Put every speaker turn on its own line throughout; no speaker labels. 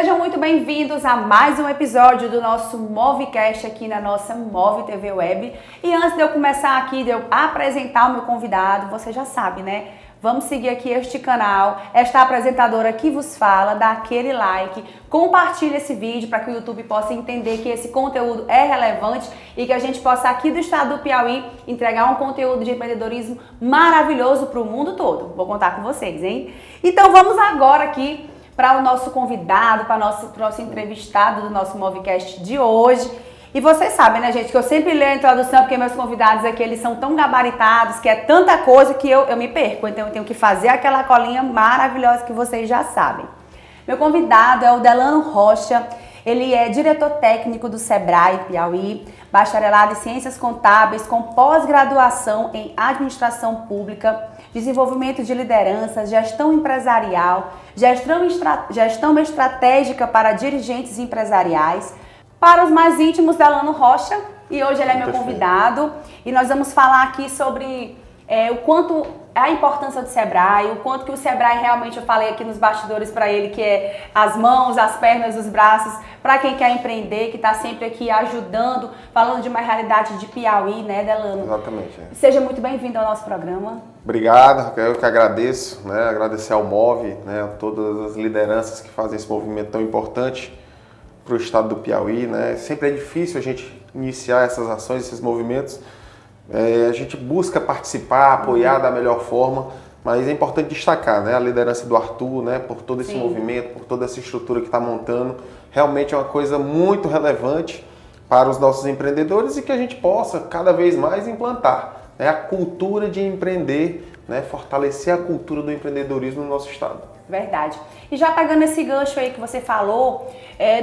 Sejam muito bem-vindos a mais um episódio do nosso Movecast aqui na nossa Move TV Web. E antes de eu começar aqui, de eu apresentar o meu convidado, você já sabe, né? Vamos seguir aqui este canal, esta apresentadora que vos fala, dá aquele like, compartilha esse vídeo para que o YouTube possa entender que esse conteúdo é relevante e que a gente possa aqui do estado do Piauí entregar um conteúdo de empreendedorismo maravilhoso para o mundo todo. Vou contar com vocês, hein? Então vamos agora aqui para o nosso convidado, para o nosso entrevistado do nosso Movecast de hoje. E vocês sabem, né, gente, que eu sempre leio a introdução porque meus convidados aqui, eles são tão gabaritados, que é tanta coisa que eu me perco. Então eu tenho que fazer aquela colinha maravilhosa que vocês já sabem. Meu convidado é o Delano Rocha. Ele é diretor técnico do Sebrae Piauí, bacharelado em Ciências Contábeis, com pós-graduação em Administração Pública, desenvolvimento de liderança, gestão empresarial, gestão estratégica para dirigentes empresariais. Para os mais íntimos, Delano Rocha, e hoje ele é meu convidado, e nós vamos falar aqui sobre o quanto a importância do Sebrae, o quanto que o Sebrae realmente, eu falei aqui nos bastidores para ele, que é as mãos, as pernas, os braços, para quem quer empreender, que está sempre aqui ajudando, falando de uma realidade de Piauí, né, Delano?
Exatamente.
Seja muito bem-vindo ao nosso programa.
Obrigado, eu que agradeço, né, agradecer ao Move, né, a todas as lideranças que fazem esse movimento tão importante para o estado do Piauí, né? Sempre é difícil a gente iniciar essas ações, esses movimentos. A gente busca participar, apoiar da melhor forma, mas é importante destacar, né, a liderança do Arthur, né, por todo esse movimento, por toda essa estrutura que está montando. Realmente é uma coisa muito relevante para os nossos empreendedores e que a gente possa cada vez mais implantar, né, a cultura de empreender, né, fortalecer a cultura do empreendedorismo no nosso estado.
Verdade. E já pegando esse gancho aí que você falou,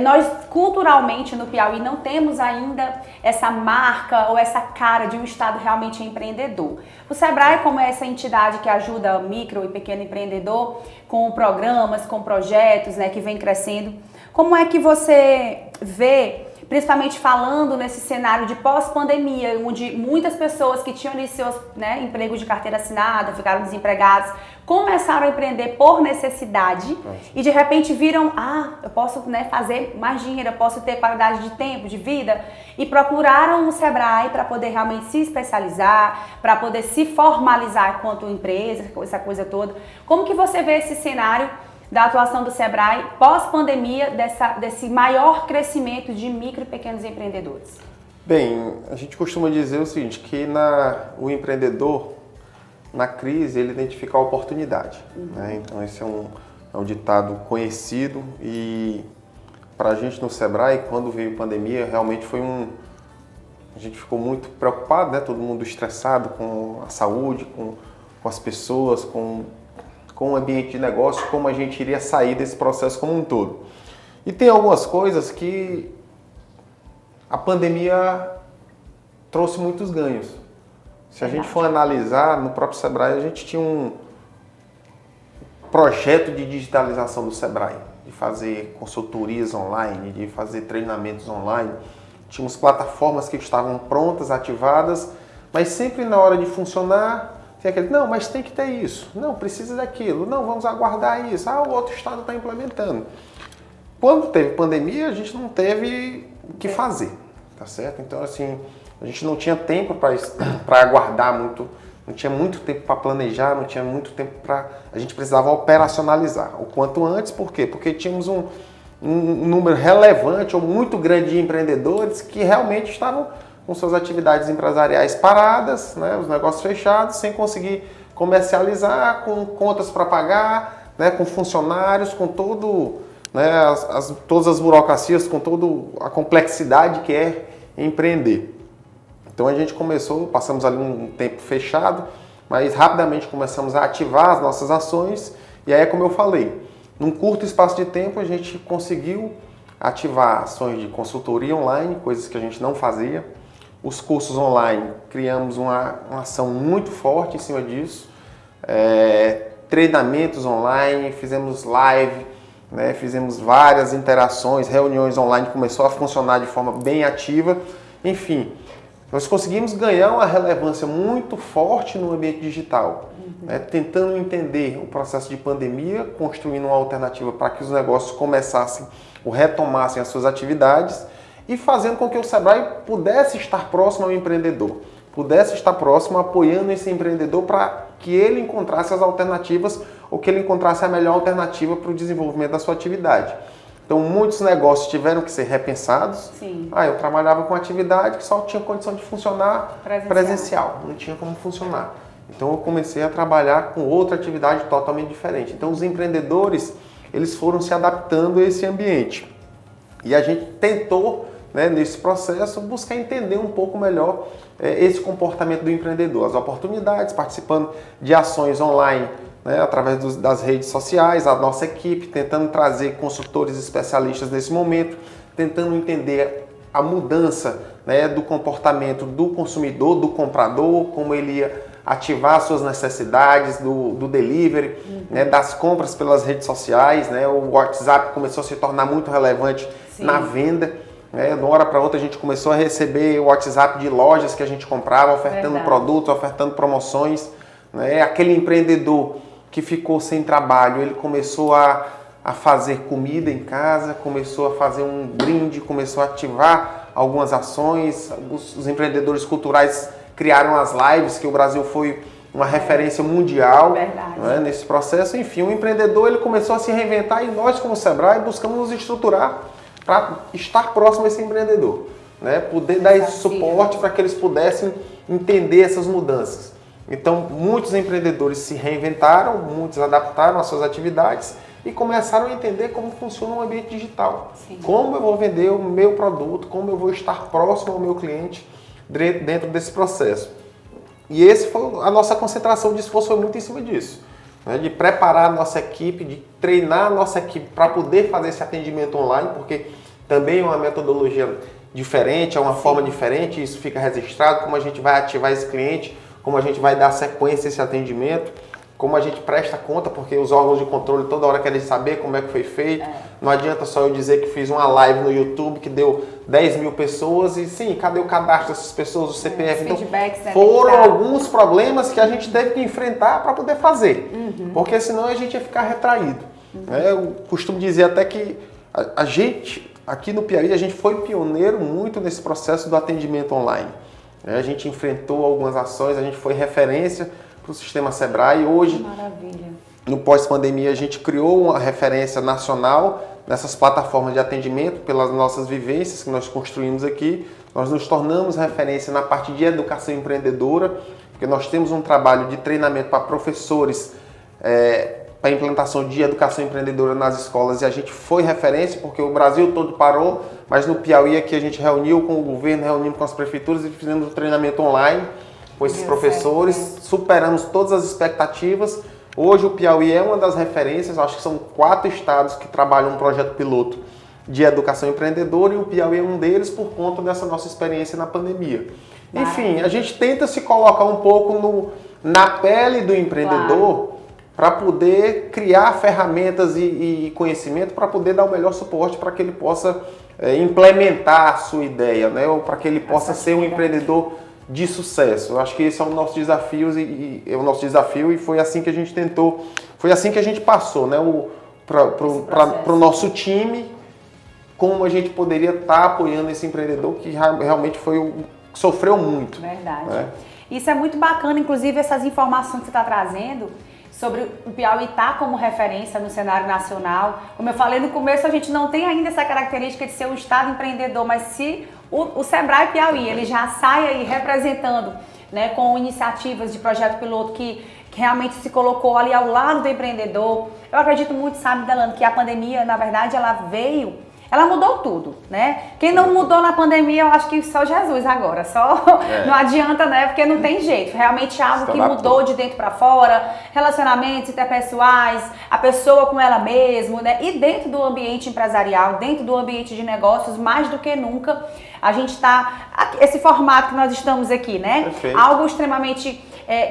nós culturalmente no Piauí não temos ainda essa marca ou essa cara de um estado realmente empreendedor. O Sebrae, como é essa entidade que ajuda o micro e pequeno empreendedor com programas, com projetos, né, que vem crescendo, como é que você vê, principalmente falando nesse cenário de pós-pandemia, onde muitas pessoas que tinham ali seus, né, empregos de carteira assinada, ficaram desempregados, começaram a empreender por necessidade e de repente viram, eu posso, né, fazer mais dinheiro, eu posso ter qualidade de tempo, de vida, e procuraram o Sebrae para poder realmente se especializar, para poder se formalizar enquanto empresa, essa coisa toda. Como que você vê esse cenário da atuação do Sebrae pós-pandemia, desse maior crescimento de micro e pequenos empreendedores?
Bem, a gente costuma dizer o seguinte, que o empreendedor, na crise, ele identifica a oportunidade. Né? Então esse é um ditado conhecido e para a gente no Sebrae, quando veio a pandemia, realmente a gente ficou muito preocupado, né? Todo mundo estressado com a saúde, com as pessoas, com o ambiente de negócio, como a gente iria sair desse processo como um todo. E tem algumas coisas que a pandemia trouxe muitos ganhos. Se a gente for analisar, no próprio Sebrae, a gente tinha um projeto de digitalização do Sebrae, de fazer consultorias online, de fazer treinamentos online. Tínhamos plataformas que estavam prontas, ativadas, mas sempre na hora de funcionar, tem aquele, não, mas tem que ter isso, não, precisa daquilo, não, vamos aguardar isso, o outro estado está implementando. Quando teve pandemia, a gente não teve o que fazer, tá certo? Então, assim, a gente não tinha tempo para aguardar muito, não tinha muito tempo para planejar, não tinha muito tempo a gente precisava operacionalizar o quanto antes, por quê? Porque tínhamos um número relevante ou muito grande de empreendedores que realmente estavam com suas atividades empresariais paradas, né, os negócios fechados, sem conseguir comercializar, com contas para pagar, né, com funcionários, com todo, né, todas as burocracias, com toda a complexidade que é empreender. Então a gente passamos ali um tempo fechado, mas rapidamente começamos a ativar as nossas ações e aí, como eu falei, num curto espaço de tempo a gente conseguiu ativar ações de consultoria online, coisas que a gente não fazia. Os cursos online, criamos uma ação muito forte em cima disso. Treinamentos online, fizemos live, né, fizemos várias interações, reuniões online, começou a funcionar de forma bem ativa. Enfim, nós conseguimos ganhar uma relevância muito forte no ambiente digital, né? Tentando entender o processo de pandemia, construindo uma alternativa para que os negócios começassem ou retomassem as suas atividades e fazendo com que o Sebrae pudesse estar próximo ao empreendedor, pudesse estar próximo apoiando esse empreendedor para que ele encontrasse as alternativas ou que ele encontrasse a melhor alternativa para o desenvolvimento da sua atividade. Então, muitos negócios tiveram que ser repensados.
Sim.
Eu trabalhava com atividade que só tinha condição de funcionar presencial, não tinha como funcionar. Então, eu comecei a trabalhar com outra atividade totalmente diferente. Então, os empreendedores, eles foram se adaptando a esse ambiente. E a gente tentou, né, nesse processo, buscar entender um pouco melhor esse comportamento do empreendedor, as oportunidades, participando de ações online, né, através das redes sociais, a nossa equipe tentando trazer consultores especialistas nesse momento, tentando entender a mudança, né, do comportamento do consumidor, do comprador, como ele ia ativar suas necessidades do delivery, né, das compras pelas redes sociais, né, o WhatsApp começou a se tornar muito relevante na venda. De uma hora para outra a gente começou a receber o WhatsApp de lojas que a gente comprava, ofertando produtos, ofertando promoções. Né? Aquele empreendedor que ficou sem trabalho, ele começou a fazer comida em casa, começou a fazer um brinde, começou a ativar algumas ações. Os empreendedores culturais criaram as lives, que o Brasil foi uma referência mundial, né, nesse processo. Enfim, o empreendedor ele começou a se reinventar e nós, como Sebrae, buscamos nos estruturar para estar próximo a esse empreendedor, né? Poder dar esse suporte para que eles pudessem entender essas mudanças. Então, muitos empreendedores se reinventaram, muitos adaptaram as suas atividades e começaram a entender como funciona o ambiente digital. Sim. Como eu vou vender o meu produto, como eu vou estar próximo ao meu cliente dentro desse processo. E esse foi a nossa concentração de esforço, foi muito em cima disso. Né, de preparar a nossa equipe, de treinar a nossa equipe para poder fazer esse atendimento online, porque também é uma metodologia diferente, é uma forma diferente, isso fica registrado, como a gente vai ativar esse cliente, como a gente vai dar sequência a esse atendimento, como a gente presta conta, porque os órgãos de controle toda hora querem saber como é que foi feito. Não adianta só eu dizer que fiz uma live no YouTube que deu 10 mil pessoas e sim, cadê o cadastro dessas pessoas, o CPF? Então, foram alguns problemas que a gente teve que enfrentar para poder fazer, porque senão a gente ia ficar retraído. Eu costumo dizer até que a gente, aqui no Piauí, a gente foi pioneiro muito nesse processo do atendimento online. A gente enfrentou algumas ações, a gente foi referência para o sistema Sebrae. Hoje, no pós-pandemia, a gente criou uma referência nacional nessas plataformas de atendimento pelas nossas vivências que nós construímos aqui. Nós nos tornamos referência na parte de educação empreendedora, porque nós temos um trabalho de treinamento para professores, para a implantação de educação empreendedora nas escolas, e a gente foi referência porque o Brasil todo parou, mas no Piauí aqui a gente reuniu com o governo, reunimos com as prefeituras e fizemos um treinamento online com esses professores, superamos todas as expectativas. Hoje o Piauí é uma das referências, acho que são 4 estados que trabalham um projeto piloto de educação empreendedora e o Piauí é um deles por conta dessa nossa experiência na pandemia. Enfim, a gente tenta se colocar um pouco na pele do empreendedor para poder criar ferramentas e conhecimento para poder dar o melhor suporte para que ele possa implementar a sua ideia, né? Ou para que ele possa ser um empreendedor de sucesso. Eu acho que esse é o nosso desafio e foi assim que a gente tentou, foi assim que a gente passou, né? Para o nosso time, como a gente poderia estar apoiando esse empreendedor que realmente sofreu muito.
Verdade. Né? Isso é muito bacana, inclusive essas informações que você está trazendo sobre o Piauí estar como referência no cenário nacional. Como eu falei no começo, a gente não tem ainda essa característica de ser um estado empreendedor, mas se o Sebrae Piauí ele já sai aí representando, né, com iniciativas de projeto piloto que realmente se colocou ali ao lado do empreendedor. Eu acredito muito, sabe, Delano, que a pandemia, na verdade, ela mudou tudo, né? Quem não mudou na pandemia, eu acho que só Jesus agora, não adianta, né? Porque não tem jeito, realmente algo que mudou de dentro para fora, relacionamentos interpessoais, a pessoa com ela mesma, né? E dentro do ambiente empresarial, dentro do ambiente de negócios, mais do que nunca, a gente esse formato que nós estamos aqui, né?
Perfeito.
Algo extremamente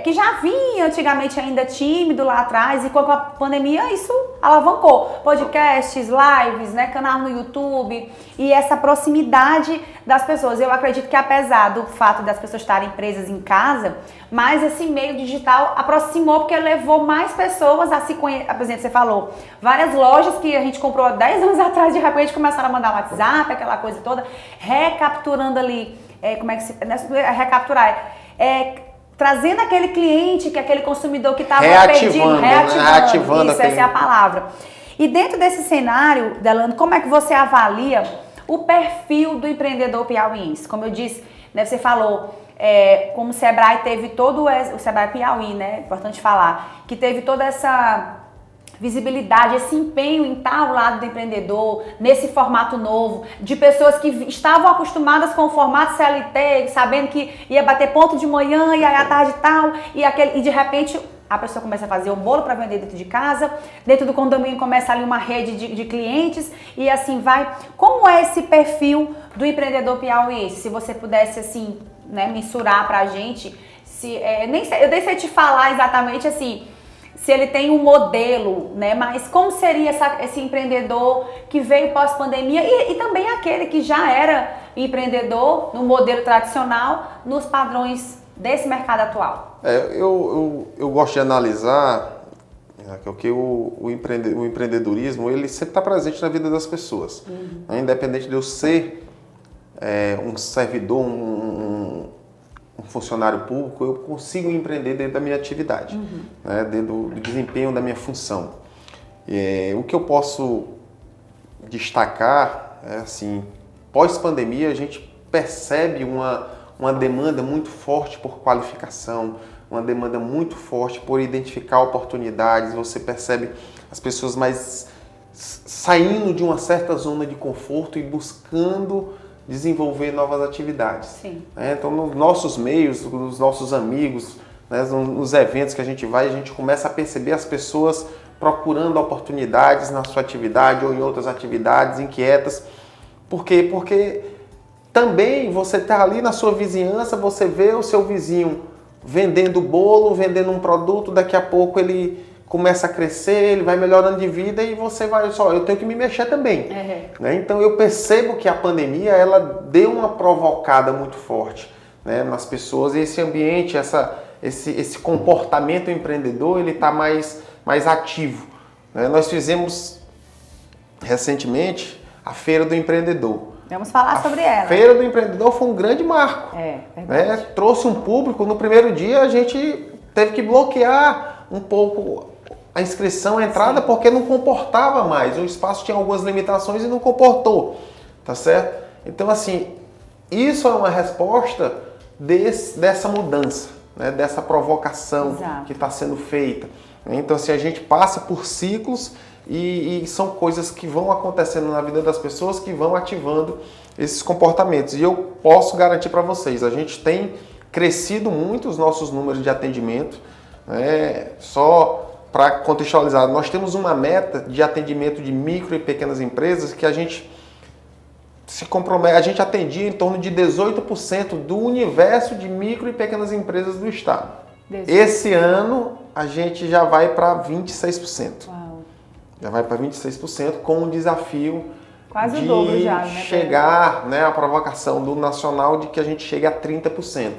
que já vinha antigamente ainda tímido lá atrás, e com a pandemia isso alavancou. Podcasts, lives, né, canal no YouTube e essa proximidade das pessoas. Eu acredito que apesar do fato das pessoas estarem presas em casa, mas esse meio digital aproximou porque levou mais pessoas a se conhecer. Por exemplo, você falou, várias lojas que a gente comprou há 10 anos atrás, de repente começaram a mandar WhatsApp, aquela coisa toda, recapturando ali, trazendo aquele cliente, aquele consumidor que estava perdido, reativando, isso, essa é a palavra. E dentro desse cenário, Delano, como é que você avalia o perfil do empreendedor piauiense? Como eu disse, né, você falou, como o Sebrae teve todo o Sebrae Piauí, né, importante falar, que teve toda essa visibilidade, esse empenho em estar ao lado do empreendedor, nesse formato novo, de pessoas que estavam acostumadas com o formato CLT, sabendo que ia bater ponto de manhã e aí à tarde e tal, e de repente a pessoa começa a fazer um bolo para vender dentro de casa, dentro do condomínio começa ali uma rede de clientes e assim vai. Como é esse perfil do empreendedor piauiense? Se você pudesse assim, né, mensurar pra gente, eu nem sei te falar exatamente assim, se ele tem um modelo, né? Mas como seria esse empreendedor que veio pós-pandemia e também aquele que já era empreendedor no modelo tradicional, nos padrões desse mercado atual?
Eu gosto de analisar que o empreendedorismo ele sempre está presente na vida das pessoas. Independente de eu ser um servidor, um funcionário público, eu consigo empreender dentro da minha atividade, né, dentro do desempenho da minha função. O que eu posso destacar é assim, pós-pandemia a gente percebe uma demanda muito forte por qualificação, uma demanda muito forte por identificar oportunidades. Você percebe as pessoas mais saindo de uma certa zona de conforto e buscando desenvolver novas atividades.
Sim.
Então, nos nossos meios, nos nossos amigos, né, nos eventos que a gente vai, a gente começa a perceber as pessoas procurando oportunidades na sua atividade ou em outras atividades, inquietas. Por quê? Porque também você está ali na sua vizinhança, você vê o seu vizinho vendendo bolo, vendendo um produto, daqui a pouco ele começa a crescer, ele vai melhorando de vida e você vai, eu tenho que me mexer também. Né? Então eu percebo que a pandemia ela deu uma provocada muito forte, né, nas pessoas, e esse ambiente, esse comportamento empreendedor, ele está mais ativo. Né? Nós fizemos recentemente a Feira do Empreendedor.
Vamos falar sobre ela.
A Feira do Empreendedor foi um grande marco.
Verdade.
Né? Trouxe um público, no primeiro dia a gente teve que bloquear um pouco a inscrição, a entrada, porque não comportava mais. O espaço tinha algumas limitações e não comportou, tá certo? Então, assim, isso é uma resposta dessa mudança, né? Dessa provocação que está sendo feita. Então, assim, a gente passa por ciclos e são coisas que vão acontecendo na vida das pessoas que vão ativando esses comportamentos. E eu posso garantir para vocês, a gente tem crescido muito os nossos números de atendimento, né? Só para contextualizar, nós temos uma meta de atendimento de micro e pequenas empresas que a gente se compromete, a gente atendia em torno de 18% do universo de micro e pequenas empresas do estado. Esse ano a gente já vai para 26%.
Uau.
Já vai para 26% com um desafio
quase
de
o dobro já, né,
chegar, né, a provocação do nacional de que a gente chegue a 30%.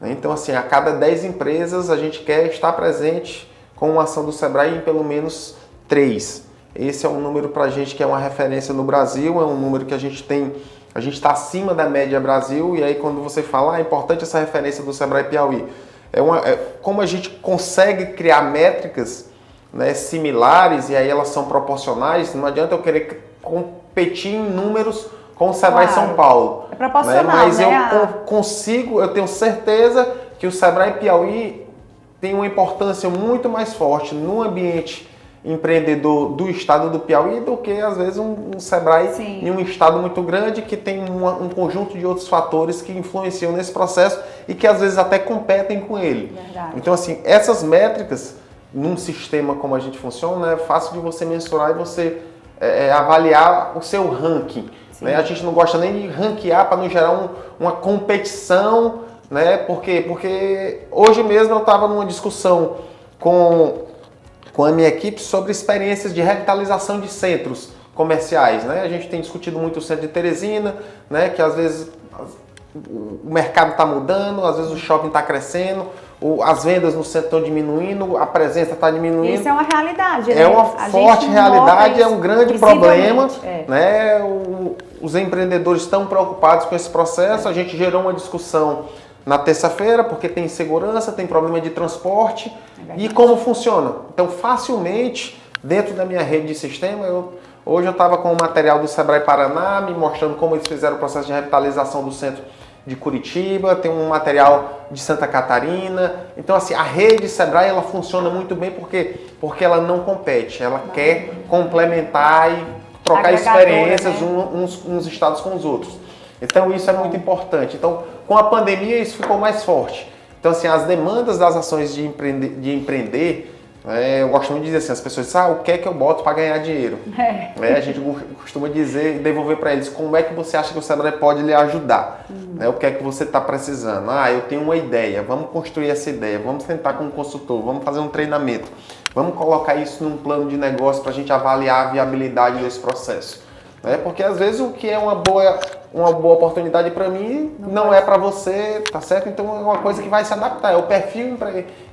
Então, assim, a cada 10 empresas a gente quer estar presente com uma ação do Sebrae em pelo menos 3. Esse é um número para a gente que é uma referência no Brasil, é um número que a gente está acima da média Brasil, e aí quando você fala, é importante essa referência do Sebrae Piauí. Como a gente consegue criar métricas, né, similares, e aí elas são proporcionais, não adianta eu querer competir em números com o Sebrae São Paulo.
É proporcional,
né? Mas
né?
Eu tenho certeza que o Sebrae Piauí tem uma importância muito mais forte no ambiente empreendedor do estado do Piauí do que, às vezes, um Sebrae em um estado muito grande que tem um conjunto de outros fatores que influenciam nesse processo e que, às vezes, até competem com ele.
Verdade.
Então, assim, essas métricas, num sistema como a gente funciona, é fácil de você mensurar e você avaliar o seu ranking. Né? A gente não gosta nem de ranquear para não gerar uma competição, né? Porque hoje mesmo eu estava numa discussão com a minha equipe sobre experiências de revitalização de centros comerciais, né? A gente tem discutido muito o centro de Teresina, né? Que às vezes o mercado está mudando, às vezes o shopping está crescendo, as vendas no centro estão diminuindo, a presença está diminuindo.
Isso é uma realidade, né?
É uma forte realidade, é um grande problema, né? Os empreendedores estão preocupados com esse processo. A gente gerou uma discussão na terça-feira, porque tem insegurança, tem problema de transporte e como funciona. Então, facilmente, dentro da minha rede de sistema, hoje eu estava com o material do Sebrae Paraná, me mostrando como eles fizeram o processo de revitalização do centro de Curitiba, tem um material de Santa Catarina. Então, assim, a rede Sebrae, ela funciona muito bem porque ela não compete, ela quer complementar e trocar experiências, né? uns estados com os outros. Então, isso é muito importante. Então, com a pandemia, isso ficou mais forte. Então, assim, as demandas das ações de empreender, eu gosto muito de dizer assim, as pessoas dizem, o que é que eu boto para ganhar dinheiro? A gente costuma dizer e devolver para eles, como é que você acha que o Sebrae pode lhe ajudar? O que é que você está precisando? Eu tenho uma ideia, vamos construir essa ideia, vamos sentar com um consultor, vamos fazer um treinamento, vamos colocar isso num plano de negócio para a gente avaliar a viabilidade desse processo. Porque às vezes o que é uma boa oportunidade para mim não é para você, tá certo? Então é uma coisa que vai se adaptar, é o perfil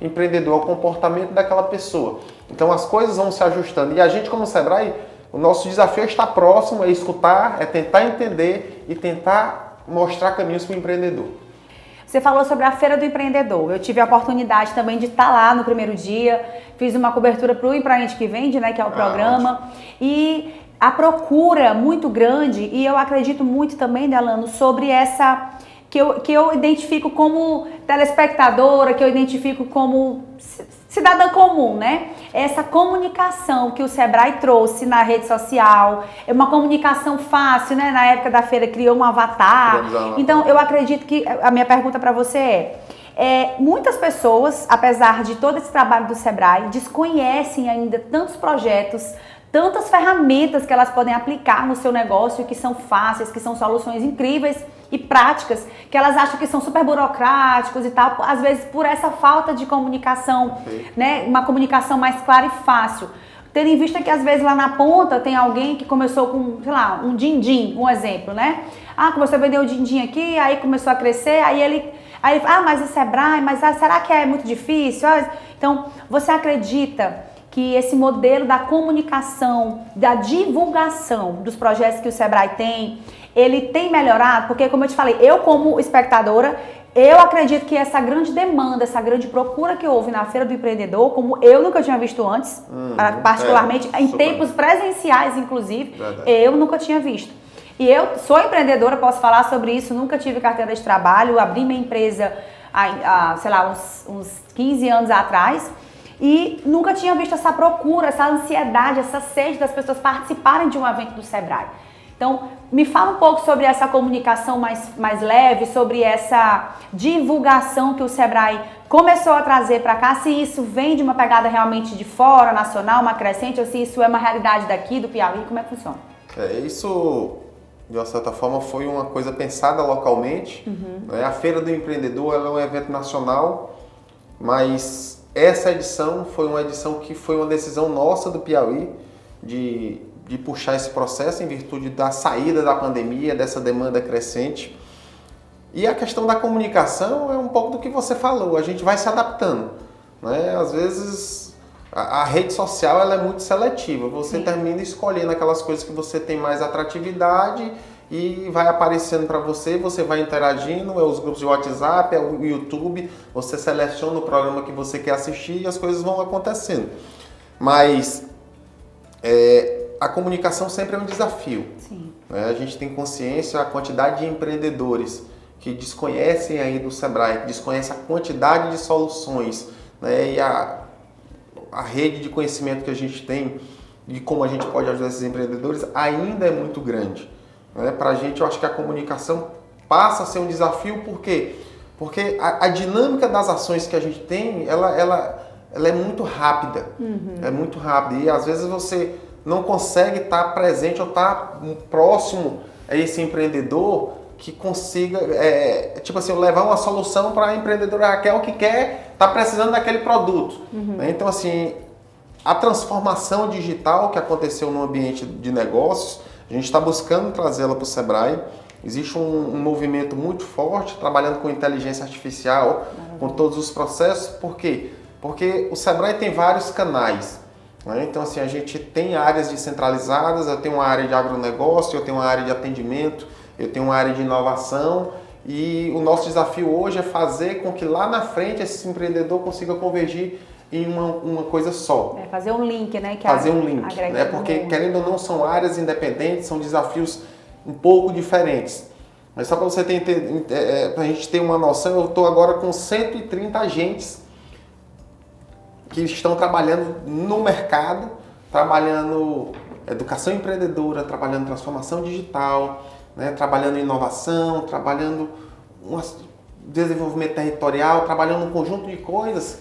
empreendedor, é o comportamento daquela pessoa. Então as coisas vão se ajustando. E a gente, como Sebrae, o nosso desafio é estar próximo, é escutar, é tentar entender e tentar mostrar caminhos para o empreendedor.
Você falou sobre a Feira do Empreendedor. Eu tive a oportunidade também de estar lá no primeiro dia, fiz uma cobertura para o Empreende que Vende, né, que é o programa, e a procura muito grande, e eu acredito muito também, Delano, sobre essa que eu identifico como telespectadora, que eu identifico como cidadã comum, né? Essa comunicação que o Sebrae trouxe na rede social, é uma comunicação fácil, né? Na época da feira criou um avatar. Então, eu acredito que a minha pergunta para você muitas pessoas, apesar de todo esse trabalho do Sebrae, desconhecem ainda tantos projetos, tantas ferramentas que elas podem aplicar no seu negócio, que são fáceis, que são soluções incríveis e práticas, que elas acham que são super burocráticos e tal, às vezes por essa falta de comunicação, né? Uma comunicação mais clara e fácil. Tendo em vista que às vezes lá na ponta tem alguém que começou com, sei lá, um din-din, um exemplo, né? Começou a vender o din-din aqui, aí começou a crescer, aí ele mas o Sebrae, mas será que é muito difícil? Então, você acredita que esse modelo da comunicação, da divulgação dos projetos que o Sebrae tem, ele tem melhorado? Porque, como eu te falei, eu como espectadora, eu acredito que essa grande demanda, essa grande procura que houve na Feira do Empreendedor, como eu nunca tinha visto antes, particularmente em tempos presenciais, inclusive, eu nunca tinha visto. E eu sou empreendedora, posso falar sobre isso, nunca tive carteira de trabalho, abri minha empresa sei lá, uns 15 anos atrás, e nunca tinha visto essa procura, essa ansiedade, essa sede das pessoas participarem de um evento do Sebrae. Então, me fala um pouco sobre essa comunicação mais leve, sobre essa divulgação que o Sebrae começou a trazer para cá, se isso vem de uma pegada realmente de fora, nacional, uma crescente, ou se isso é uma realidade daqui, do Piauí, como é que funciona?
Isso, de uma certa forma, foi uma coisa pensada localmente. A Feira do Empreendedor ela é um evento nacional, mas essa edição foi uma edição que foi uma decisão nossa do Piauí de puxar esse processo em virtude da saída da pandemia, dessa demanda crescente. E a questão da comunicação é um pouco do que você falou, a gente vai se adaptando, né? Às vezes a rede social ela é muito seletiva, você termina escolhendo aquelas coisas que você tem mais atratividade e vai aparecendo para você, você vai interagindo, os grupos de WhatsApp, o YouTube, você seleciona o programa que você quer assistir e as coisas vão acontecendo. Mas a comunicação sempre é um desafio. Né? A gente tem consciência da quantidade de empreendedores que desconhecem aí do Sebrae, que desconhecem a quantidade de soluções, né? E a rede de conhecimento que a gente tem de como a gente pode ajudar esses empreendedores ainda é muito grande. Para a gente, eu acho que a comunicação passa a ser um desafio, por quê? Porque a dinâmica das ações que a gente tem, ela é muito rápida. É muito rápida. E às vezes você não consegue estar presente ou estar próximo a esse empreendedor que consiga, tipo assim, levar uma solução para a empreendedora Raquel que está precisando daquele produto. Né? Então, assim, a transformação digital que aconteceu no ambiente de negócios, a gente está buscando trazê-la para o Sebrae. Existe um movimento muito forte trabalhando com inteligência artificial, com todos os processos. Por quê? Porque o Sebrae tem vários canais. Né? Então, assim, a gente tem áreas descentralizadas, eu tenho uma área de agronegócio, eu tenho uma área de atendimento, eu tenho uma área de inovação. E o nosso desafio hoje é fazer com que lá na frente esse empreendedor consiga convergir em uma coisa só.
Fazer um link, né?
Fazer um link, né? Porque querendo ou não são áreas independentes, são desafios um pouco diferentes. Mas só para você para a gente ter uma noção, eu estou agora com 130 agentes que estão trabalhando no mercado, trabalhando educação empreendedora, trabalhando transformação digital, né? Trabalhando inovação, trabalhando desenvolvimento territorial, trabalhando um conjunto de coisas.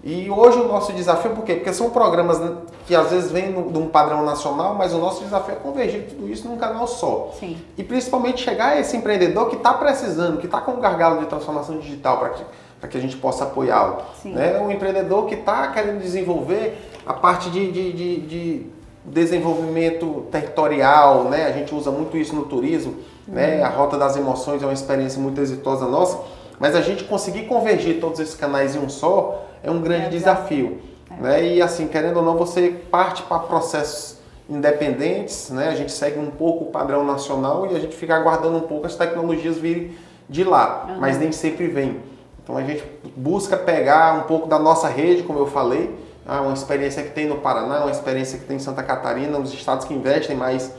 E hoje o nosso desafio, por quê? Porque são programas que às vezes vêm de um padrão nacional, mas o nosso desafio é convergir tudo isso num canal só.
Sim.
E principalmente chegar a esse empreendedor que está precisando, que está com um gargalo de transformação digital para que a gente possa apoiá-lo. Né? Um empreendedor que está querendo desenvolver a parte de desenvolvimento territorial, né? A gente usa muito isso no turismo, né? A Rota das Emoções é uma experiência muito exitosa nossa, mas a gente conseguir convergir todos esses canais em um só é um grande desafio. Né? E assim, querendo ou não, você parte para processos independentes, né? A gente segue um pouco o padrão nacional e a gente fica aguardando um pouco as tecnologias virem de lá, mas nem sempre vem. Então a gente busca pegar um pouco da nossa rede, como eu falei, uma experiência que tem no Paraná, uma experiência que tem em Santa Catarina, nos estados que investem mais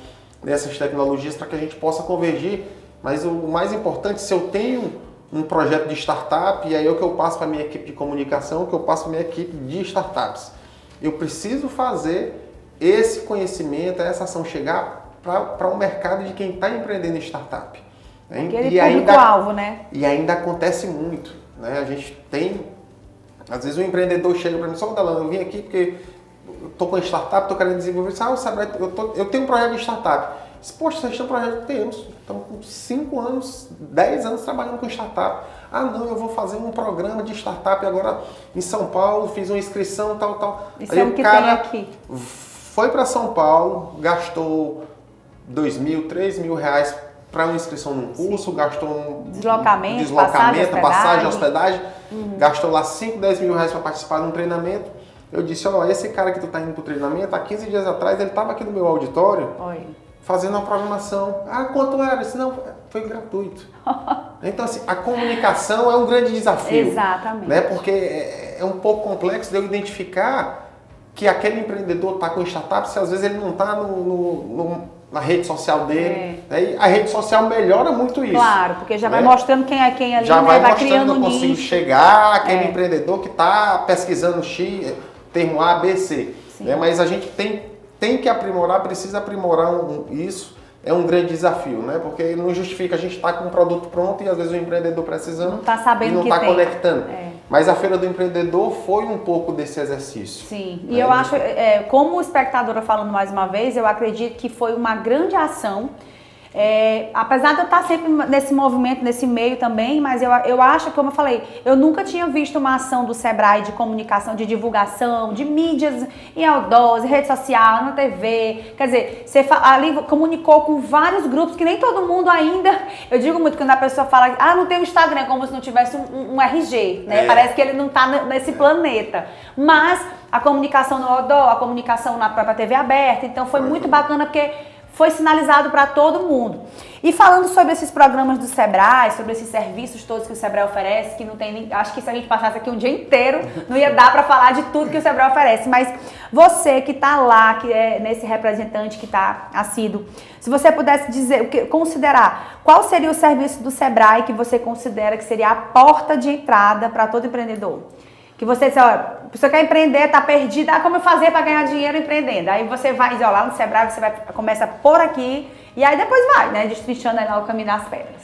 nessas tecnologias para que a gente possa convergir. Mas o mais importante, se eu tenho um projeto de startup, e aí é o que eu passo para a minha equipe de comunicação, o que eu passo para a minha equipe de startups. Eu preciso fazer esse conhecimento, essa ação chegar para o mercado de quem está empreendendo em startup.
Aquele público-alvo, né?
E ainda acontece muito. Né? A gente tem, às vezes o empreendedor chega para mim, só Dalano, eu vim aqui porque estou com startup, estou querendo desenvolver, eu tenho um projeto de startup. Poxa, vocês têm um projeto? Temos. Estamos com 5 anos, 10 anos trabalhando com startup. Ah, não, eu vou fazer um programa de startup agora em São Paulo, fiz uma inscrição, tal.
Isso é o que tem aqui.
Foi para São Paulo, gastou R$2.000, R$3.000 para uma inscrição num curso, gastou um deslocamento, passagem, hospedagem, gastou lá R$5, R$10.000 para participar de um treinamento. Eu disse, esse cara que tu está indo para o treinamento, há 15 dias atrás, ele estava aqui no meu auditório, fazendo uma programação. Ah, quanto era? Eu disse, não, foi gratuito. Então, assim, a comunicação é um grande desafio.
Exatamente.
Né? Porque é um pouco complexo de eu identificar que aquele empreendedor está com startup, se às vezes ele não está na rede social dele. Né? E a rede social melhora muito isso.
Claro, porque já vai mostrando quem é quem ali,
já vai mostrando
criando
que eu consigo chegar àquele empreendedor que está pesquisando X, termo A, B, C. Né? Mas a gente tem que aprimorar, precisa aprimorar isso. É um grande desafio, né? Porque não justifica a gente estar com um produto pronto e às vezes o empreendedor precisando
não está sabendo
e não
que
está
tem.
Conectando. Mas a Feira do Empreendedor foi um pouco desse exercício.
Sim, e eu acho, como espectadora falando mais uma vez, eu acredito que foi uma grande ação. Apesar de eu estar sempre nesse movimento, nesse meio também, mas eu acho, como eu falei, eu nunca tinha visto uma ação do Sebrae de comunicação, de divulgação, de mídias em outdoors, rede social, na TV. Quer dizer, você ali comunicou com vários grupos que nem todo mundo ainda. Eu digo muito quando a pessoa fala, não tem um Instagram, como se não tivesse um RG, né? Parece que ele não está nesse planeta. Mas a comunicação no outdoor, a comunicação na própria TV aberta, então foi muito bacana porque foi sinalizado para todo mundo. E falando sobre esses programas do Sebrae, sobre esses serviços todos que o Sebrae oferece, que não tem nem, acho que se a gente passasse aqui um dia inteiro, não ia dar para falar de tudo que o Sebrae oferece. Mas você que está lá, que é nesse representante que está assíduo, se você pudesse dizer, considerar, qual seria o serviço do Sebrae que você considera que seria a porta de entrada para todo empreendedor? Que você diz, a pessoa quer empreender, está perdida, como eu fazer para ganhar dinheiro empreendendo? Aí você vai dizer, lá no Sebrae, você começa por aqui e aí depois vai, né, destrinchando aí lá o caminho das pedras.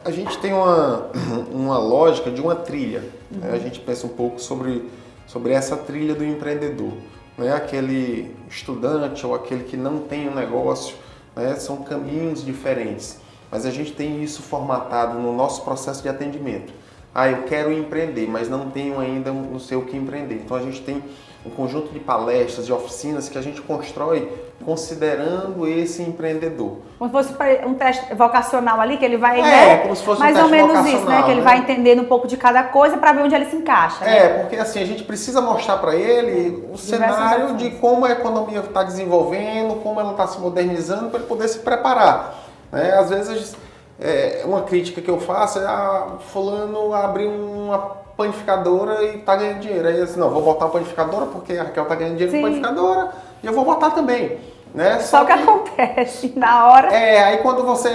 A gente tem uma lógica de uma trilha. Né? A gente pensa um pouco sobre essa trilha do empreendedor. Não é aquele estudante ou aquele que não tem um negócio, né? São caminhos diferentes. mas a gente tem isso formatado no nosso processo de atendimento. Eu quero empreender, mas não tenho ainda, não sei o que empreender. Então a gente tem um conjunto de palestras, de oficinas que a gente constrói considerando esse empreendedor.
Como se fosse um teste vocacional ali, que ele vai,
como se fosse
mais
um teste
ou menos isso, né? Que ele
né?
vai entendendo um pouco de cada coisa para ver onde ele se encaixa. Né?
Porque assim, a gente precisa mostrar para ele o cenário de como a economia está desenvolvendo, como ela está se modernizando, para ele poder se preparar. Né? Às vezes, uma crítica que eu faço é fulano abriu uma panificadora e está ganhando dinheiro. Aí assim, não, vou botar a panificadora porque a Raquel está ganhando dinheiro com a panificadora e eu vou botar também. Né?
Só que acontece na hora.
Aí quando você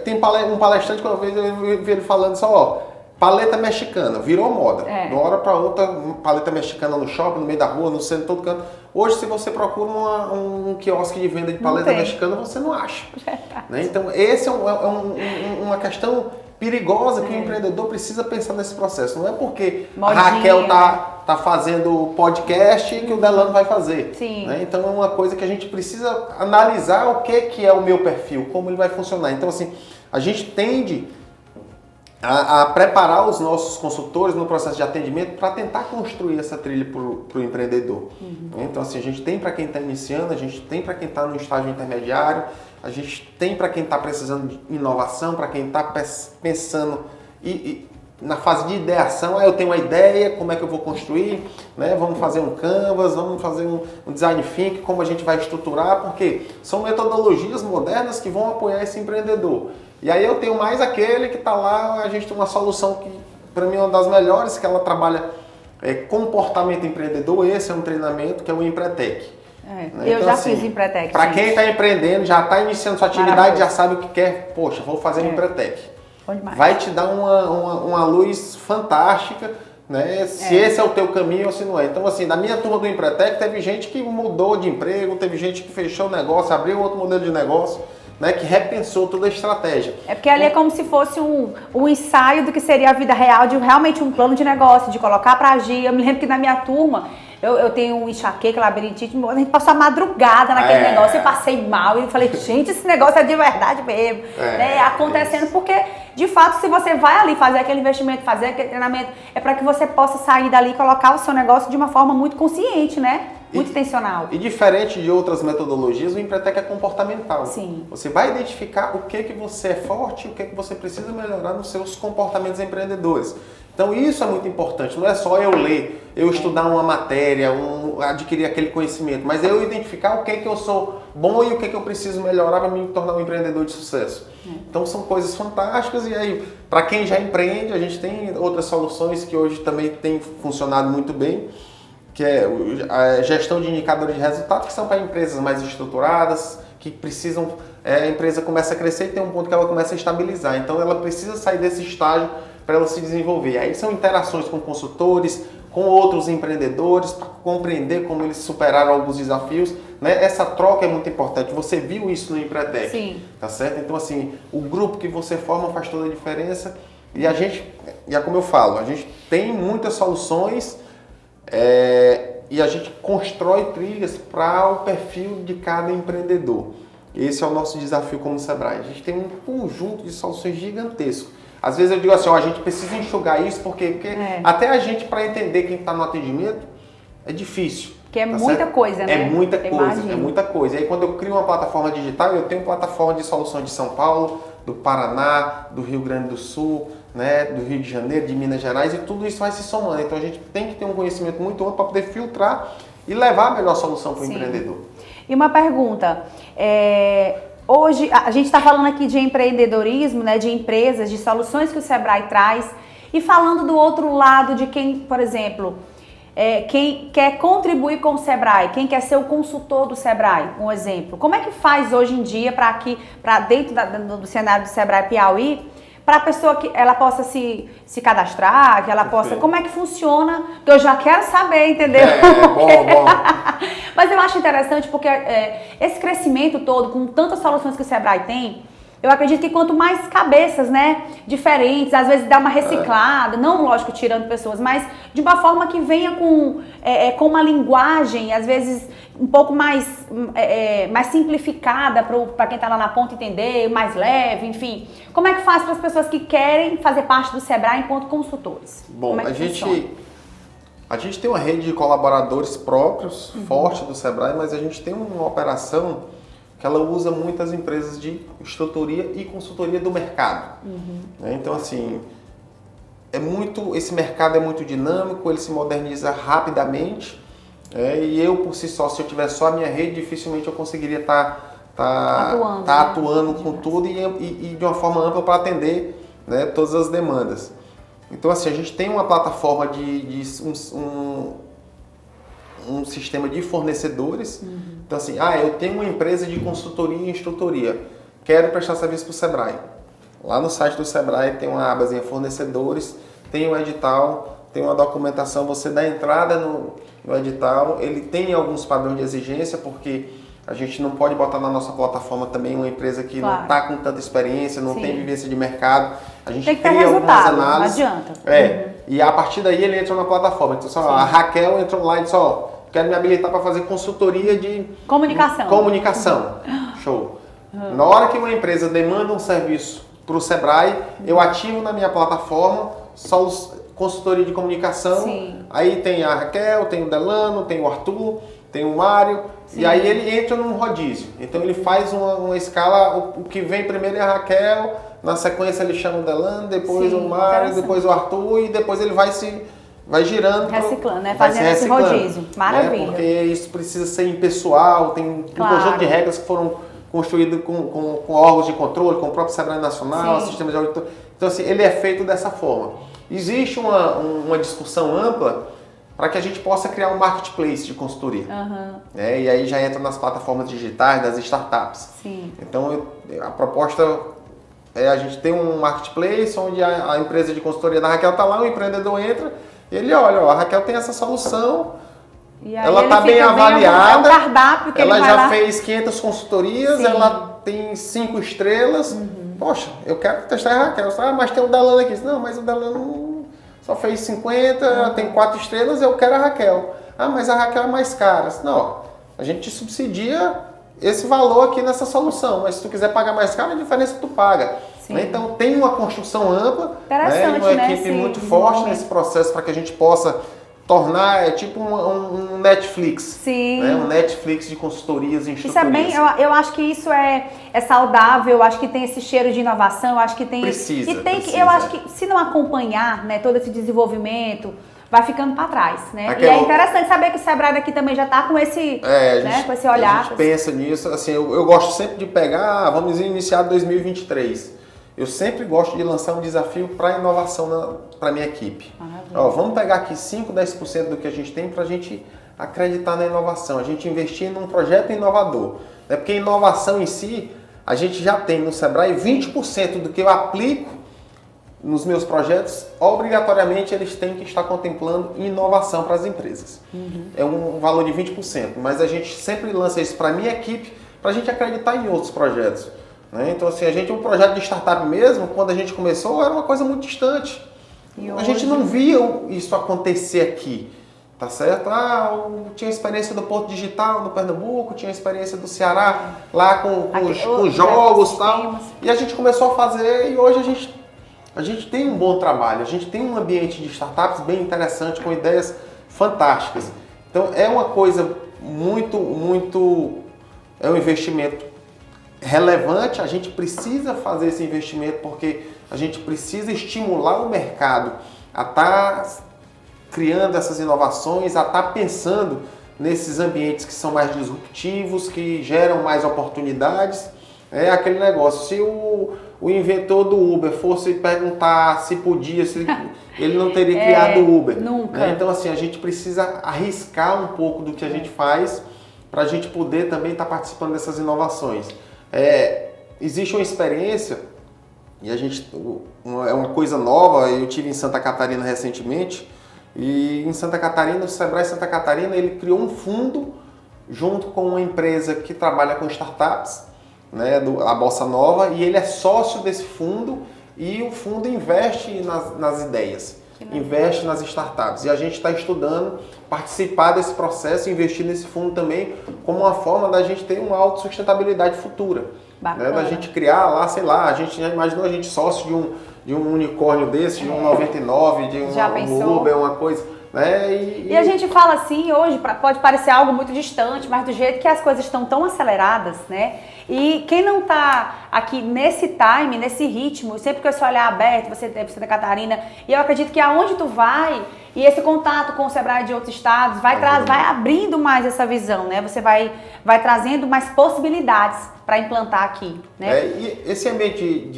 tem um palestrante, quando eu vi ele falando só, paleta mexicana, virou moda. De uma hora para outra, paleta mexicana no shopping, no meio da rua, no centro, todo canto. Hoje, se você procura um quiosque de venda de paleta mexicana, você não acha. Né? Então, esse é uma questão perigosa que o empreendedor precisa pensar nesse processo. Não é porque a Raquel tá fazendo podcast que o Delano vai fazer. Né? Então é uma coisa que a gente precisa analisar o que é o meu perfil, como ele vai funcionar. Então assim, a gente tende a preparar os nossos consultores no processo de atendimento para tentar construir essa trilha para o empreendedor. Então assim, a gente tem para quem está iniciando, a gente tem para quem está no estágio intermediário, a gente tem para quem está precisando de inovação, para quem está pensando na fase de ideação. Eu tenho uma ideia, como é que eu vou construir, né? Vamos fazer um canvas, vamos fazer um design thinking, como a gente vai estruturar, porque são metodologias modernas que vão apoiar esse empreendedor. E aí eu tenho mais aquele que está lá, a gente tem uma solução que para mim é uma das melhores, que ela trabalha comportamento empreendedor. Esse é um treinamento que é o Empretec.
Eu então, já fiz Empretec.
Para quem está empreendendo, já está iniciando sua atividade, já sabe o que quer, poxa, vou fazer Empretec. Vai te dar uma luz fantástica, né? Se esse é o teu caminho ou se não é. Então assim, na minha turma do Empretec teve gente que mudou de emprego, teve gente que fechou o negócio, abriu outro modelo de negócio, né, que repensou toda a estratégia.
Porque ali é como se fosse um ensaio do que seria a vida real, de realmente um plano de negócio, de colocar para agir. Eu me lembro que na minha turma, eu tenho um enxaqueca, labirintite, a gente passou a madrugada naquele negócio, eu passei mal e falei, gente, esse negócio é de verdade mesmo. Acontecendo porque, de fato, se você vai ali fazer aquele investimento, fazer aquele treinamento, é para que você possa sair dali e colocar o seu negócio de uma forma muito consciente, né? Muito intencional.
E diferente de outras metodologias, o Empretec é comportamental.
Sim.
Você vai identificar o que você é forte e o que você precisa melhorar nos seus comportamentos empreendedores. Então isso é muito importante, não é só eu ler, eu estudar uma matéria, adquirir aquele conhecimento, mas eu identificar o que eu sou bom e o que eu preciso melhorar para me tornar um empreendedor de sucesso. Então são coisas fantásticas e aí, para quem já empreende, a gente tem outras soluções que hoje também têm funcionado muito bem, que é a gestão de indicadores de resultado, que são para empresas mais estruturadas, que precisam, a empresa começa a crescer e tem um ponto que ela começa a estabilizar. Então ela precisa sair desse estágio para ela se desenvolver. Aí são interações com consultores, com outros empreendedores, para compreender como eles superaram alguns desafios. Né? Essa troca é muito importante. Você viu isso no Empretec.
Sim.
Tá certo? Então assim, o grupo que você forma faz toda a diferença. E a gente, como eu falo, a gente tem muitas soluções, e a gente constrói trilhas para o perfil de cada empreendedor. Esse é o nosso desafio como Sebrae. A gente tem um conjunto de soluções gigantesco. Às vezes eu digo assim, a gente precisa enxugar isso, porque até a gente, para entender quem está no atendimento, é difícil.
Porque é muita coisa, né?
É muita coisa, é muita coisa. E aí quando eu crio uma plataforma digital, eu tenho plataforma de soluções de São Paulo, do Paraná, do Rio Grande do Sul, né, do Rio de Janeiro, de Minas Gerais, e tudo isso vai se somando. Então a gente tem que ter um conhecimento muito amplo para poder filtrar e levar a melhor solução para o empreendedor.
E uma pergunta, hoje a gente está falando aqui de empreendedorismo, né, de empresas, de soluções que o Sebrae traz, e falando do outro lado de quem, por exemplo, quem quer contribuir com o Sebrae, quem quer ser o consultor do Sebrae, um exemplo. Como é que faz hoje em dia para dentro do cenário do Sebrae Piauí, para a pessoa que ela possa se cadastrar, que ela possa... Como é que funciona? Que eu já quero saber, entendeu?
Bom.
Mas eu acho interessante porque esse crescimento todo, com tantas soluções que o Sebrae tem, eu acredito que quanto mais cabeças, né, diferentes, às vezes dá uma reciclada, não, lógico, tirando pessoas, mas de uma forma que venha com uma linguagem, às vezes, um pouco mais, mais simplificada para quem está lá na ponta entender, mais leve, enfim. Como é que faz para as pessoas que querem fazer parte do Sebrae enquanto consultores?
Bom,
a
gente tem uma rede de colaboradores próprios, forte do Sebrae, mas a gente tem uma operação que ela usa muitas empresas de instrutoria e consultoria do mercado. Então, assim, esse mercado é muito dinâmico, ele se moderniza rapidamente, e eu, por si só, se eu tivesse só a minha rede, dificilmente eu conseguiria estar atuando com tudo e de uma forma ampla para atender, né, todas as demandas. Então, assim, a gente tem uma plataforma um sistema de fornecedores. Então, assim, eu tenho uma empresa de consultoria e instrutoria, quero prestar serviço para o Sebrae. Lá no site do Sebrae tem uma abazinha fornecedores, tem um edital, tem uma documentação, você dá entrada no edital, ele tem alguns padrões de exigência, porque a gente não pode botar na nossa plataforma também uma empresa que não está com tanta experiência, não tem vivência de mercado. A gente cria algumas análises.
Não adianta.
E a partir daí ele entra na plataforma. Então, a Raquel entrou lá e disse, quero me habilitar para fazer consultoria de comunicação. Show. Na hora que uma empresa demanda um serviço para o Sebrae, eu ativo na minha plataforma só consultoria de comunicação. Aí tem a Raquel, tem o Delano, tem o Arthur, tem o Mário. E aí ele entra num rodízio. Então ele faz uma escala, o que vem primeiro é a Raquel, na sequência ele chama o Delano, depois o Mário, depois o Arthur e depois ele vai girando.
Reciclando, né? Fazendo esse rodízio. Maravilha.
Porque isso precisa ser impessoal, tem um conjunto de regras que foram construídas com órgãos de controle, com o próprio Sebrae Nacional, sistemas de auditoria. Então, assim, ele é feito dessa forma. Existe uma discussão ampla para que a gente possa criar um marketplace de consultoria. E aí já entra nas plataformas digitais, das startups. Então, a proposta é a gente ter um marketplace onde a empresa de consultoria da Raquel está lá, o empreendedor entra e ele olha, a Raquel tem essa solução, ela está bem avaliada, ela já fez 500 consultorias, ela tem 5 estrelas. Poxa, eu quero testar a Raquel. Mas tem o Delano aqui. Não, mas o Delano só fez 50, tem 4 estrelas, eu quero a Raquel. Mas a Raquel é mais cara. Não, a gente subsidia esse valor aqui nessa solução, mas se tu quiser pagar mais caro, a diferença tu paga. Então tem uma construção ampla, uma equipe muito forte nesse processo para que a gente possa tornar, tipo um Netflix, um Netflix de consultorias e instrutorias.
Isso é bem, eu acho que isso é saudável, eu acho que tem esse cheiro de inovação, eu acho que tem... Eu acho que se não acompanhar, né, todo esse desenvolvimento, vai ficando para trás, né? E é interessante saber que o Sebrae daqui também já está com esse, com esse olhar.
A gente pensa nisso, assim, eu gosto sempre de pegar, vamos iniciar 2023. Eu sempre gosto de lançar um desafio para inovação para a minha equipe. Vamos pegar aqui 5, 10% do que a gente tem para a gente acreditar na inovação, a gente investir num projeto inovador. Porque inovação em si, a gente já tem no Sebrae 20% do que eu aplico nos meus projetos, obrigatoriamente eles têm que estar contemplando inovação para as empresas. É um valor de 20%, mas a gente sempre lança isso para a minha equipe, para a gente acreditar em outros projetos. Então, assim, um projeto de startup mesmo, quando a gente começou, era uma coisa muito distante. A gente não via isso acontecer aqui, tá certo? Tinha experiência do Porto Digital no Pernambuco, tinha experiência do Ceará lá com jogos e tal. E a gente começou a fazer e hoje a gente tem um bom trabalho, a gente tem um ambiente de startups bem interessante, com ideias fantásticas. Então, é uma coisa é um investimento relevante, a gente precisa fazer esse investimento porque a gente precisa estimular o mercado a estar criando essas inovações, a estar pensando nesses ambientes que são mais disruptivos, que geram mais oportunidades. É aquele negócio, se o inventor do Uber fosse perguntar se podia, ele não teria criado o Uber.
Nunca.
Então, assim, a gente precisa arriscar um pouco do que a gente faz para a gente poder também estar participando dessas inovações. Existe uma experiência, e é uma coisa nova, eu tive em Santa Catarina recentemente, e em Santa Catarina, o Sebrae Santa Catarina, ele criou um fundo junto com uma empresa que trabalha com startups, a Bossa Nova, e ele é sócio desse fundo, e o fundo investe nas ideias. investe nas startups. E a gente está estudando participar desse processo, investir nesse fundo também como uma forma da gente ter uma autossustentabilidade futura. Né? Da gente criar lá, sei lá, a gente já imaginou a gente sócio de um unicórnio desse, de um 99, de um Uber, uma coisa... Né?
E a gente fala assim hoje, pode parecer algo muito distante, mas do jeito que as coisas estão tão aceleradas, né? E quem não está aqui nesse time, nesse ritmo, sempre com esse olhar aberto, você é Santa Catarina, e eu acredito que aonde tu vai, e esse contato com o Sebrae de outros estados, vai abrindo mais essa visão, né? Você vai trazendo mais possibilidades para implantar aqui, né?
E esse ambiente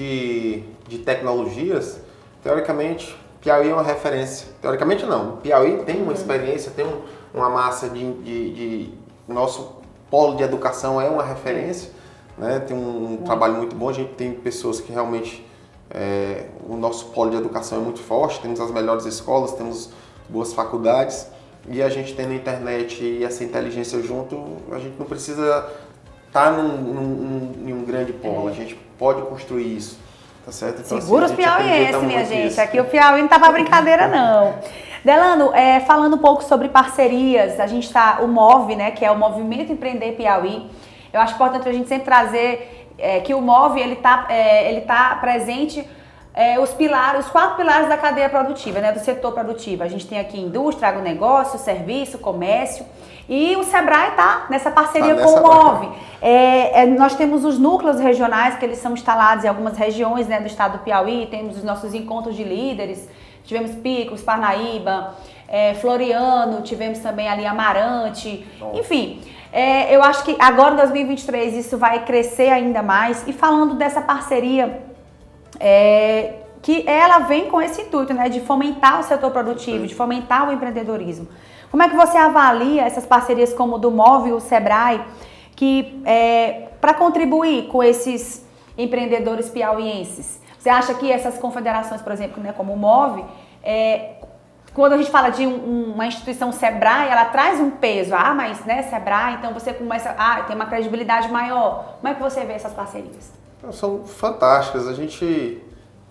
de tecnologias, teoricamente... Piauí é uma referência. Teoricamente não. Piauí tem uma experiência, tem uma massa nosso polo de educação é uma referência, né? Tem um trabalho muito bom. A gente tem pessoas que realmente o nosso polo de educação é muito forte. Temos as melhores escolas, temos boas faculdades e a gente tem na internet e essa inteligência junto. A gente não precisa estar em um grande polo. A gente pode construir isso. Tá certo? Então,
segura os piauienses, minha gente. Isso. Aqui o Piauí não tá pra brincadeira, não. Delano, falando um pouco sobre parcerias, a gente tá, o MOVE, né, que é o Movimento Empreender Piauí. Eu acho importante a gente sempre trazer que o MOVE, ele tá presente, os 4 pilares da cadeia produtiva, né, do setor produtivo. A gente tem aqui indústria, agronegócio, serviço, comércio. E o Sebrae está nessa parceria com o MOVE. Nós temos os núcleos regionais, que eles são instalados em algumas regiões, né, do estado do Piauí. Temos os nossos encontros de líderes. Tivemos Picos, Parnaíba, Floriano, tivemos também ali Amarante. Bom. Enfim, eu acho que agora em 2023 isso vai crescer ainda mais. E falando dessa parceria, que ela vem com esse intuito, né, de fomentar o setor produtivo, de fomentar o empreendedorismo. Como é que você avalia essas parcerias como o do MOVE e o Sebrae, que para contribuir com esses empreendedores piauienses? Você acha que essas confederações, por exemplo, né, como o MOVE, quando a gente fala de uma instituição Sebrae, ela traz um peso. Mas né, Sebrae, então você começa tem uma credibilidade maior. Como é que você vê essas parcerias?
São fantásticas. A gente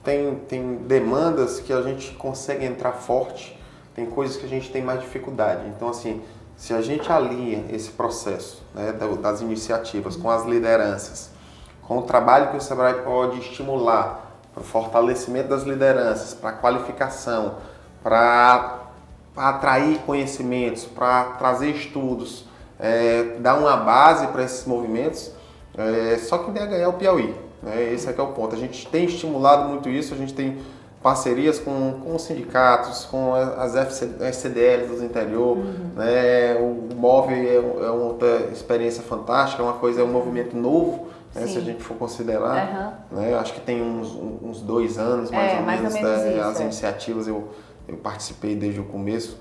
tem demandas que a gente consegue entrar forte. Tem coisas que a gente tem mais dificuldade. Então, assim, se a gente alinha esse processo, né, das iniciativas com as lideranças, com o trabalho que o Sebrae pode estimular para o fortalecimento das lideranças, para a qualificação, para atrair conhecimentos, para trazer estudos, dar uma base para esses movimentos, só quem der ganhar é o Piauí. Né? Esse é que é o ponto. A gente tem estimulado muito isso, a gente tem parcerias com os sindicatos, com as FCDLs do interior, né? O MOVE é uma outra experiência fantástica, é um movimento novo, né? Se a gente for considerar, né? Acho que tem uns 2 anos mais ou menos as iniciativas, eu participei desde o começo,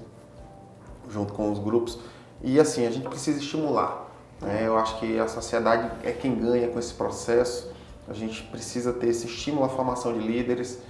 junto com os grupos, e assim, a gente precisa estimular, né? Eu acho que a sociedade é quem ganha com esse processo, a gente precisa ter esse estímulo à formação de líderes.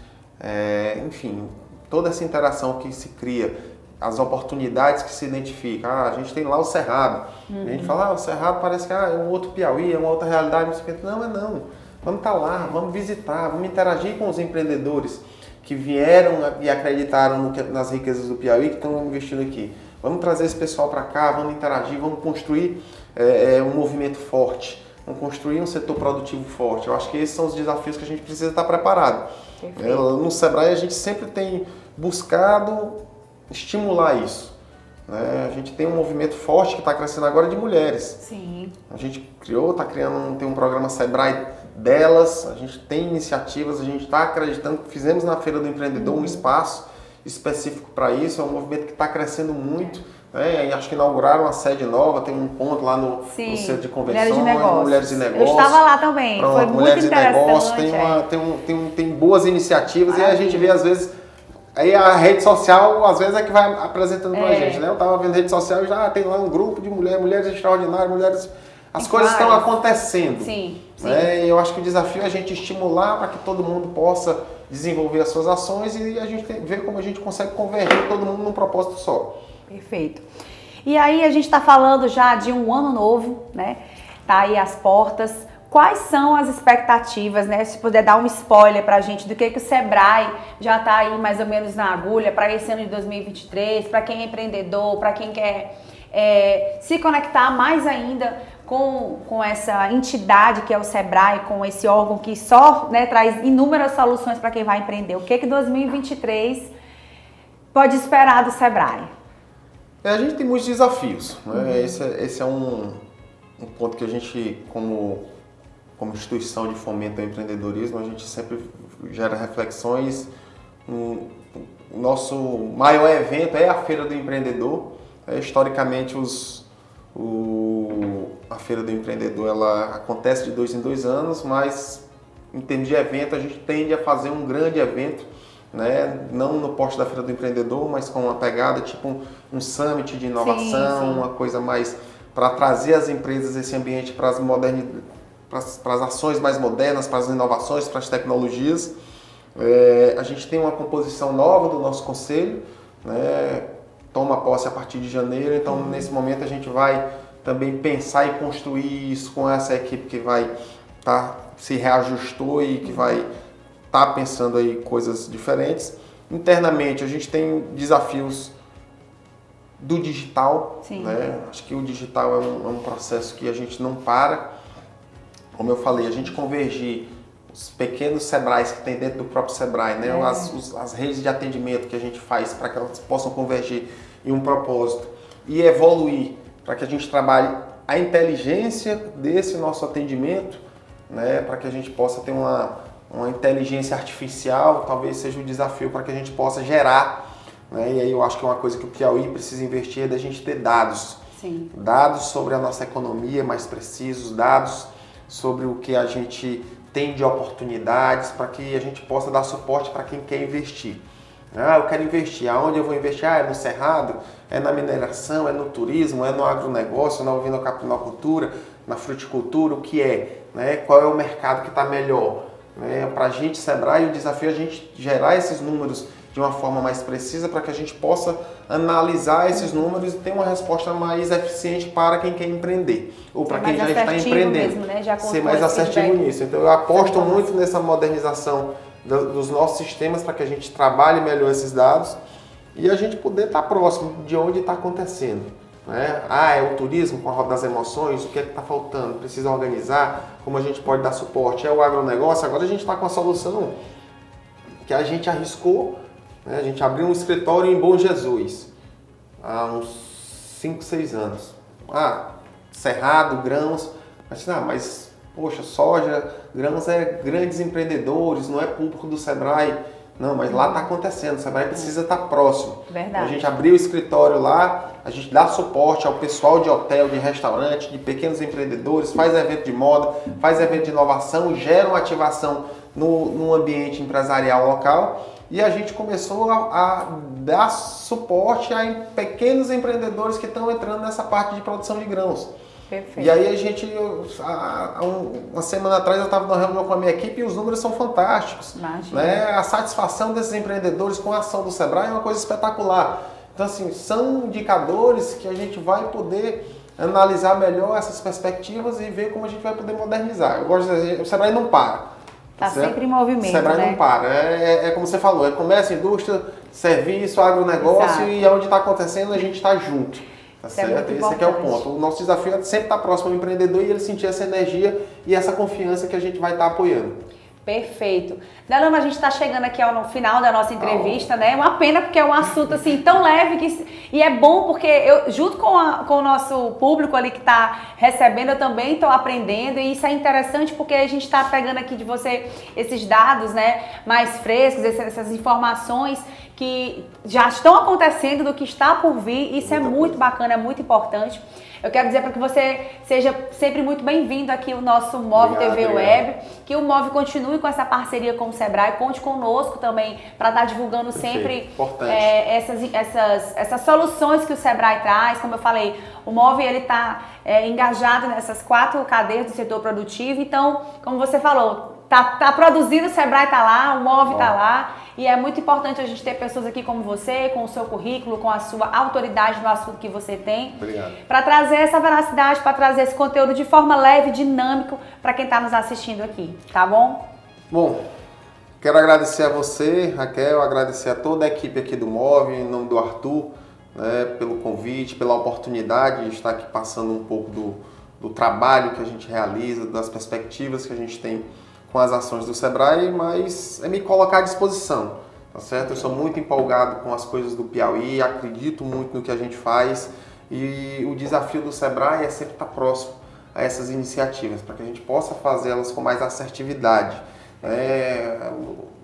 Enfim, toda essa interação que se cria, as oportunidades que se identificam. A gente tem lá o Cerrado. A gente fala, o Cerrado parece que é um outro Piauí, é uma outra realidade. Não, não. Vamos estar lá, vamos visitar, vamos interagir com os empreendedores que vieram e acreditaram nas riquezas do Piauí, que estão investindo aqui. Vamos trazer esse pessoal para cá, vamos interagir, vamos construir um movimento forte, vamos construir um setor produtivo forte. Eu acho que esses são os desafios que a gente precisa estar preparado. No Sebrae a gente sempre tem buscado estimular isso. Né? A gente tem um movimento forte que está crescendo agora de mulheres.
Sim.
A gente está criando, tem um programa Sebrae delas, a gente tem iniciativas, a gente está acreditando, fizemos na Feira do Empreendedor um espaço específico para isso, é um movimento que está crescendo muito. Né? E acho que inauguraram uma sede nova, tem um ponto lá no centro de convenções, Mulheres de Negócios.
Eu estava lá também, foi muito interessante.
Tem boas iniciativas e a gente vê às vezes, aí a rede social às vezes é que vai apresentando pra gente, né? Eu estava vendo rede social e já tem lá um grupo de mulheres extraordinárias, mulheres... As coisas estão acontecendo.
Sim.
Né? E eu acho que o desafio é a gente estimular para que todo mundo possa desenvolver as suas ações e a gente ver como a gente consegue converger todo mundo num propósito só.
Perfeito. E aí a gente está falando já de um ano novo, né? Tá aí as portas. quais são as expectativas, né? Se puder dar um spoiler pra gente do que o Sebrae já está aí mais ou menos na agulha para esse ano de 2023, para quem é empreendedor, para quem quer se conectar mais ainda com essa entidade que é o Sebrae, com esse órgão que só, né, traz inúmeras soluções para quem vai empreender. O que 2023 pode esperar do Sebrae?
A gente tem muitos desafios, né? Esse é um ponto que a gente, como instituição de fomento ao empreendedorismo, a gente sempre gera reflexões. O nosso maior evento é a Feira do Empreendedor. Historicamente, a Feira do Empreendedor ela acontece de 2 em 2 anos, mas em termos de evento, a gente tende a fazer um grande evento, né? Não no porte da Feira do Empreendedor, mas com uma pegada tipo um summit de inovação, sim. Uma coisa mais para trazer as empresas esse ambiente para as ações mais modernas, para as inovações, para as tecnologias. A gente tem uma composição nova do nosso conselho, né? Toma posse a partir de janeiro, então nesse momento a gente vai também pensar e construir isso com essa equipe que vai se reajustou e que vai estar pensando aí coisas diferentes. Internamente a gente tem desafios do digital, né? Acho que o digital é um processo que a gente não para. Como eu falei, a gente convergir os pequenos Sebrais que tem dentro do próprio Sebrae, né? As redes de atendimento que a gente faz para que elas possam convergir em um propósito e evoluir para que a gente trabalhe a inteligência desse nosso atendimento, né? Para que a gente possa ter uma inteligência artificial, talvez seja um desafio para que a gente possa gerar, né? E aí eu acho que é uma coisa que o Piauí precisa investir é da gente ter dados. Sim. Dados sobre a nossa economia mais precisos, dados sobre o que a gente tem de oportunidades para que a gente possa dar suporte para quem quer investir. Eu quero investir. Aonde eu vou investir? É no cerrado? É na mineração? É no turismo? É no agronegócio? Na ovinocultura? Na fruticultura? O que é? Né? Qual é o mercado que está melhor? Para a gente, Sebrae, o desafio é a gente gerar esses números de uma forma mais precisa para que a gente possa analisar esses números e ter uma resposta mais eficiente para quem quer empreender ou para quem já está empreendendo. Mesmo, né? Ser mais assertivo nisso. Então eu aposto muito nessa modernização dos nossos sistemas para que a gente trabalhe melhor esses dados e a gente poder estar próximo de onde está acontecendo. Né? É o turismo com a roda das emoções, o que é que está faltando? Precisa organizar, como a gente pode dar suporte? É o agronegócio, agora a gente está com a solução que a gente arriscou. A gente abriu um escritório em Bom Jesus há uns 5, 6 anos. Cerrado, grãos. Mas poxa, soja, grãos é grandes empreendedores, não é público do Sebrae. Não, mas lá está acontecendo, o Sebrae precisa estar próximo.
Verdade.
A gente abriu o escritório lá, a gente dá suporte ao pessoal de hotel, de restaurante, de pequenos empreendedores, faz evento de moda, faz evento de inovação, gera uma ativação no ambiente empresarial local. E a gente começou a dar suporte a pequenos empreendedores que estão entrando nessa parte de produção de grãos.
Perfeito.
E aí uma semana atrás eu estava numa reunião com a minha equipe e os números são fantásticos. Né? A satisfação desses empreendedores com a ação do Sebrae é uma coisa espetacular. Então, assim, são indicadores que a gente vai poder analisar melhor essas perspectivas e ver como a gente vai poder modernizar. Eu gosto de dizer, o Sebrae não para.
Está sempre em movimento,
o Sebrae não para. É como você falou, é comércio, indústria, serviço, agronegócio. Exato. E onde está acontecendo a gente está junto. Tá certo? Esse aqui é o ponto. O nosso desafio é sempre estar próximo ao empreendedor e ele sentir essa energia e essa confiança que a gente vai estar apoiando.
Perfeito. Delano, a gente está chegando aqui no final da nossa entrevista, né? Uma pena porque é um assunto assim tão leve e é bom porque eu, junto com o nosso público ali que está recebendo, eu também estou aprendendo e isso é interessante porque a gente está pegando aqui de você esses dados, né? Mais frescos, essas informações que já estão acontecendo, do que está por vir. Isso é muito bacana, é muito importante. Eu quero dizer para que você seja sempre muito bem-vindo aqui ao nosso Move TV Web, que o Move continue com essa parceria com o Sebrae, conte conosco também para estar divulgando sempre essas soluções que o Sebrae traz. Como eu falei, o Move ele está engajado nessas 4 cadeias do setor produtivo, então, como você falou, tá produzindo, o Sebrae tá lá, o Move tá lá. E é muito importante a gente ter pessoas aqui como você, com o seu currículo, com a sua autoridade no assunto que você tem.
Obrigado.
Para trazer essa veracidade, para trazer esse conteúdo de forma leve, dinâmico, para quem está nos assistindo aqui, tá bom?
Bom, quero agradecer a você, Raquel, agradecer a toda a equipe aqui do MOV, em nome do Arthur, né, pelo convite, pela oportunidade de estar aqui passando um pouco do trabalho que a gente realiza, das perspectivas que a gente tem com as ações do Sebrae, mas é me colocar à disposição, tá certo? Eu sou muito empolgado com as coisas do Piauí, acredito muito no que a gente faz e o desafio do Sebrae é sempre estar próximo a essas iniciativas, para que a gente possa fazê-las com mais assertividade.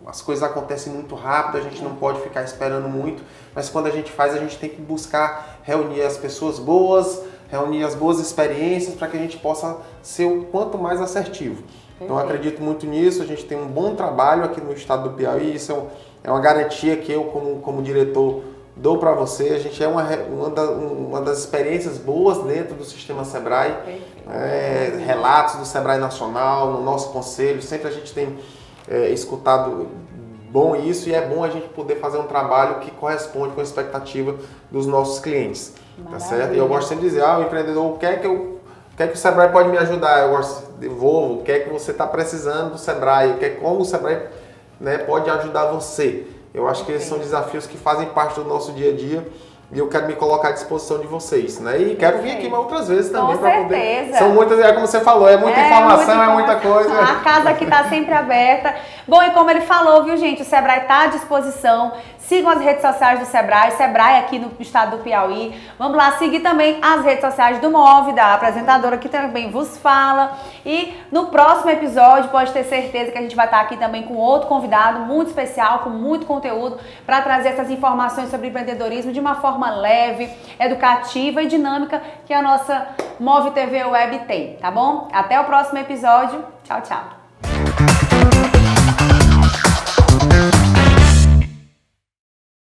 As coisas acontecem muito rápido, a gente não pode ficar esperando muito, mas quando a gente faz, a gente tem que buscar reunir as pessoas boas, reunir as boas experiências para que a gente possa ser o quanto mais assertivo. Então, eu acredito muito nisso, a gente tem um bom trabalho aqui no estado do Piauí, isso é uma garantia que eu, como diretor, dou para você. A gente é uma das experiências boas dentro do sistema Sebrae, relatos do Sebrae Nacional, no nosso conselho, sempre a gente tem escutado bom isso e é bom a gente poder fazer um trabalho que corresponde com a expectativa dos nossos clientes, tá certo? E eu gosto sempre de dizer, o empreendedor, o que é que o Sebrae pode me ajudar? O que é que você está precisando do Sebrae? Como o Sebrae, né, pode ajudar você? Eu acho que esses são desafios que fazem parte do nosso dia a dia e eu quero me colocar à disposição de vocês, né? E quero vir aqui outras vezes também para poder. São muitas, como você falou, é muita informação, é muita coisa.
A casa aqui está sempre aberta. Bom, e como ele falou, viu, gente, o Sebrae está à disposição. Sigam as redes sociais do Sebrae, Sebrae aqui no estado do Piauí. Vamos lá, seguir também as redes sociais do MOV, da apresentadora que também vos fala. E no próximo episódio, pode ter certeza que a gente vai estar aqui também com outro convidado muito especial, com muito conteúdo, para trazer essas informações sobre empreendedorismo de uma forma leve, educativa e dinâmica que a nossa MOV TV Web tem, tá bom? Até o próximo episódio. Tchau, tchau.